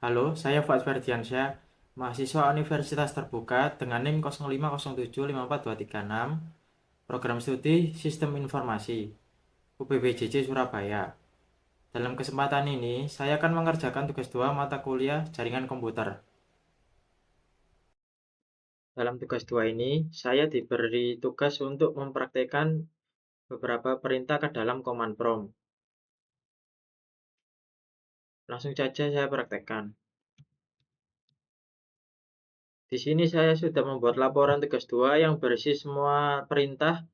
Halo, saya Fuad Ferdiansyah, mahasiswa Universitas Terbuka dengan NIM 05075426, Program Studi Sistem Informasi, UPBJJ Surabaya. Dalam kesempatan ini, saya akan mengerjakan tugas 2 mata kuliah Jaringan Komputer. Dalam tugas 2 ini, saya diberi tugas untuk mempraktekkan beberapa perintah ke dalam command prompt. Langsung saja saya praktekkan. Di sini saya sudah membuat laporan tugas 2 yang berisi semua perintah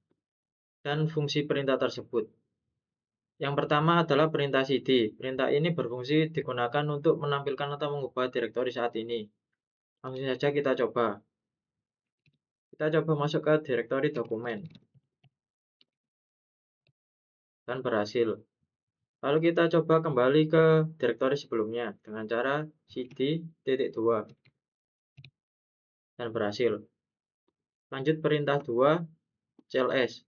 dan fungsi perintah tersebut. Yang pertama adalah perintah cd. Perintah ini berfungsi digunakan untuk menampilkan atau mengubah direktori saat ini. Langsung saja kita coba. Kita coba masuk ke direktori dokumen. Dan berhasil. Lalu kita coba kembali ke direktori sebelumnya dengan cara cd.2 dan berhasil. Lanjut perintah 2 cls.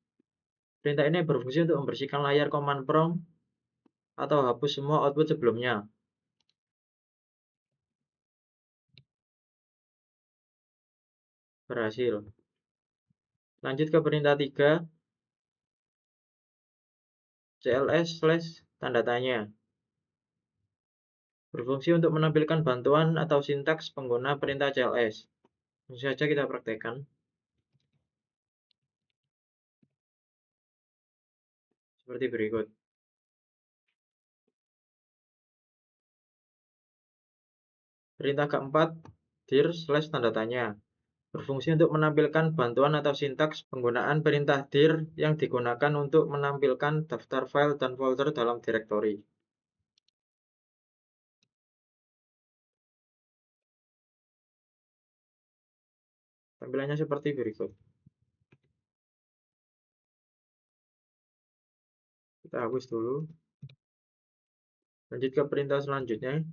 Perintah ini berfungsi untuk membersihkan layar command prompt atau hapus semua output sebelumnya. Berhasil. Lanjut ke perintah 3 cls slash tanda tanya. Berfungsi untuk menampilkan bantuan atau sintaks pengguna perintah cls. Langsung saja kita praktekkan. Seperti berikut. Perintah keempat, dir slash tanda tanya. Berfungsi untuk menampilkan bantuan atau sintaks penggunaan perintah dir yang digunakan untuk menampilkan daftar file dan folder dalam direktori. Tampilannya seperti berikut. Kita hapus dulu. Lanjut ke perintah selanjutnya,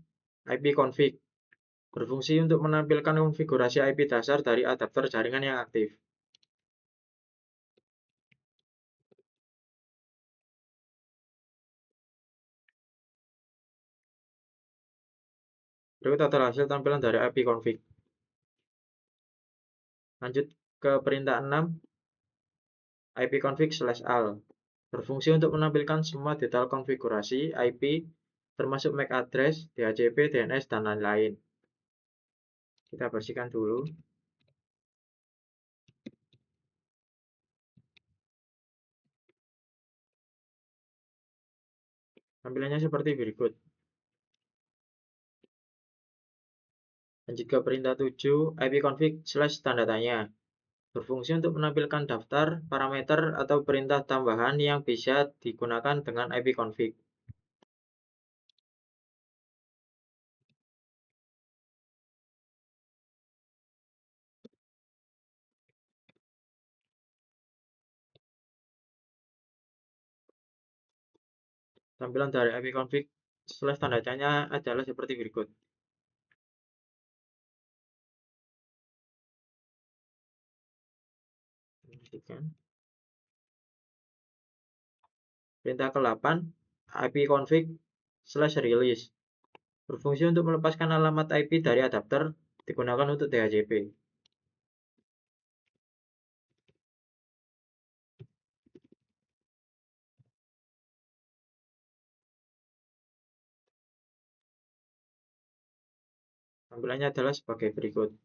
ipconfig. Berfungsi untuk menampilkan konfigurasi IP dasar dari adapter jaringan yang aktif. Berikut adalah hasil tampilan dari ipconfig. Lanjut ke perintah 6, ipconfig/al. Berfungsi untuk menampilkan semua detail konfigurasi IP, termasuk MAC address, DHCP, DNS, dan lain-lain. Kita bersihkan dulu. Tampilannya seperti berikut. Lanjut ke perintah 7, ipconfig/tanda tanya. Berfungsi untuk menampilkan daftar, parameter, atau perintah tambahan yang bisa digunakan dengan ipconfig. Tampilan dari ipconfig/tanda tanya adalah seperti berikut. Perintah ke-8, ipconfig/release. Berfungsi untuk melepaskan alamat IP dari adapter digunakan untuk DHCP. Tampilannya adalah sebagai berikut.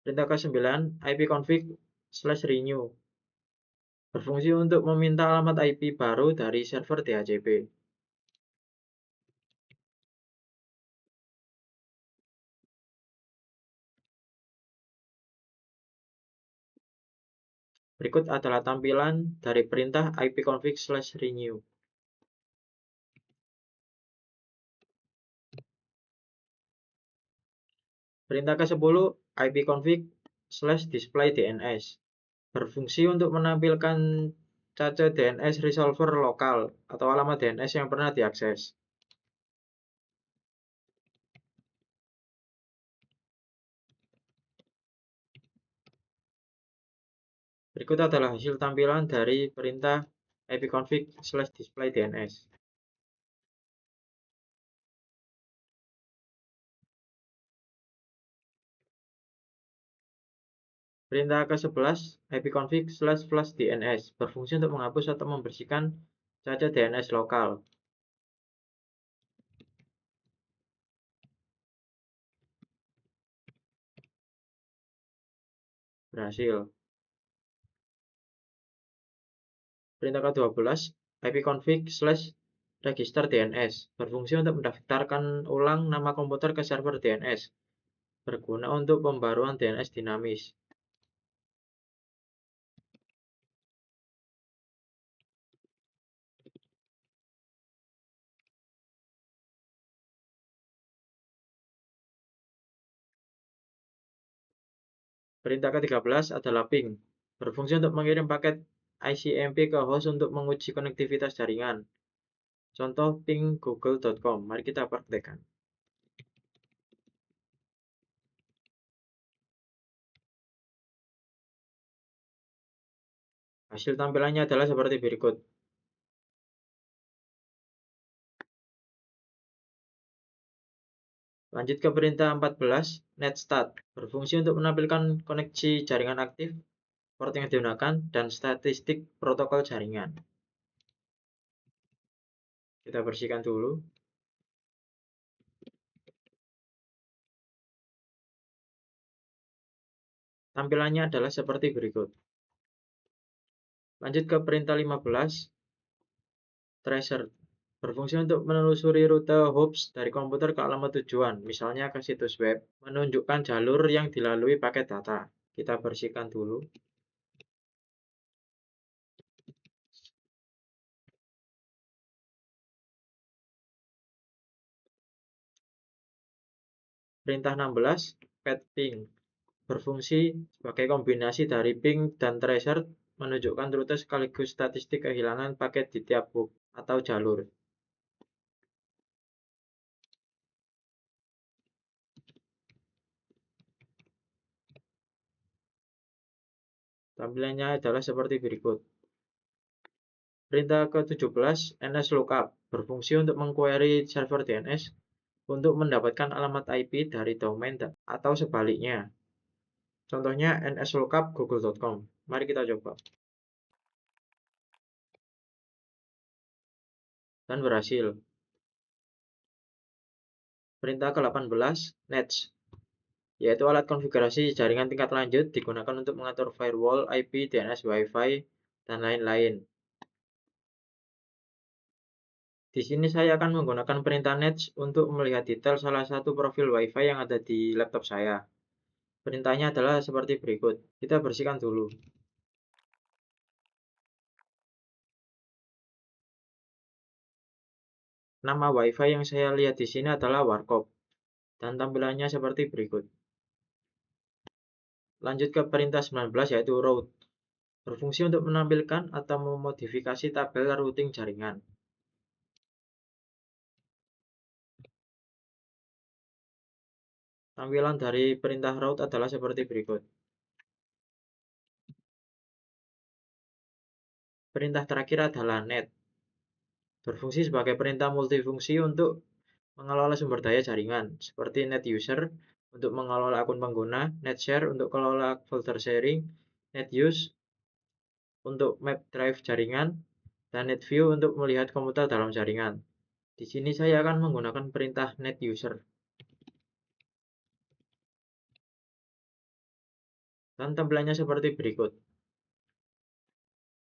Perintah ke-9, ipconfig/renew. Berfungsi untuk meminta alamat IP baru dari server DHCP. Berikut adalah tampilan dari perintah ipconfig/renew. Perintah ke-10, ipconfig/display_dns. Berfungsi untuk menampilkan cache DNS resolver lokal atau alamat DNS yang pernah diakses. Berikut adalah hasil tampilan dari perintah ipconfig/display_dns. Perintah ke-11 ipconfig//dns berfungsi untuk menghapus atau membersihkan cacat DNS lokal. Berhasil. Perintah ke-12 ipconfig/register DNS berfungsi untuk mendaftarkan ulang nama komputer ke server DNS, berguna untuk pembaruan DNS dinamis. Perintah ke-13 adalah ping, berfungsi untuk mengirim paket ICMP ke host untuk menguji konektivitas jaringan. Contoh ping google.com. Mari kita praktekkan. Hasil tampilannya adalah seperti berikut. Lanjut ke perintah 14, netstart, berfungsi untuk menampilkan koneksi jaringan aktif, port yang digunakan, dan statistik protokol jaringan. Kita bersihkan dulu. Tampilannya adalah seperti berikut. Lanjut ke perintah 15, tracer, berfungsi untuk menelusuri rute hops dari komputer ke alamat tujuan, misalnya ke situs web, menunjukkan jalur yang dilalui paket data. Kita bersihkan dulu. Perintah 16, ping, berfungsi sebagai kombinasi dari ping dan tracer, menunjukkan rute sekaligus statistik kehilangan paket di tiap hub atau jalur. Tampilannya adalah seperti berikut. Perintah ke-17, nslookup, berfungsi untuk mengquery server DNS untuk mendapatkan alamat IP dari domain atau sebaliknya. Contohnya nslookup google.com. Mari kita coba. Dan berhasil. Perintah ke-18, nets, yaitu alat konfigurasi jaringan tingkat lanjut digunakan untuk mengatur firewall, IP, DNS, Wi-Fi, dan lain-lain. Di sini saya akan menggunakan perintah nets untuk melihat detail salah satu profil Wi-Fi yang ada di laptop saya. Perintahnya adalah seperti berikut. Kita bersihkan dulu. Nama Wi-Fi yang saya lihat di sini adalah warkop, dan tampilannya seperti berikut. Lanjut ke perintah 19 yaitu route. Berfungsi untuk menampilkan atau memodifikasi tabel routing jaringan. Tampilan dari perintah route adalah seperti berikut. Perintah terakhir adalah net. Berfungsi sebagai perintah multifungsi untuk mengelola sumber daya jaringan, seperti net user untuk mengelola akun pengguna, net share untuk mengelola folder sharing, net use untuk map drive jaringan, dan net view untuk melihat komputer dalam jaringan. Di sini saya akan menggunakan perintah net user. Dan tampilannya seperti berikut.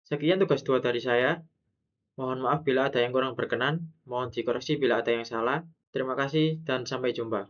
Sekian tugas 2 dari saya. Mohon maaf bila ada yang kurang berkenan. Mohon dikoreksi bila ada yang salah. Terima kasih dan sampai jumpa.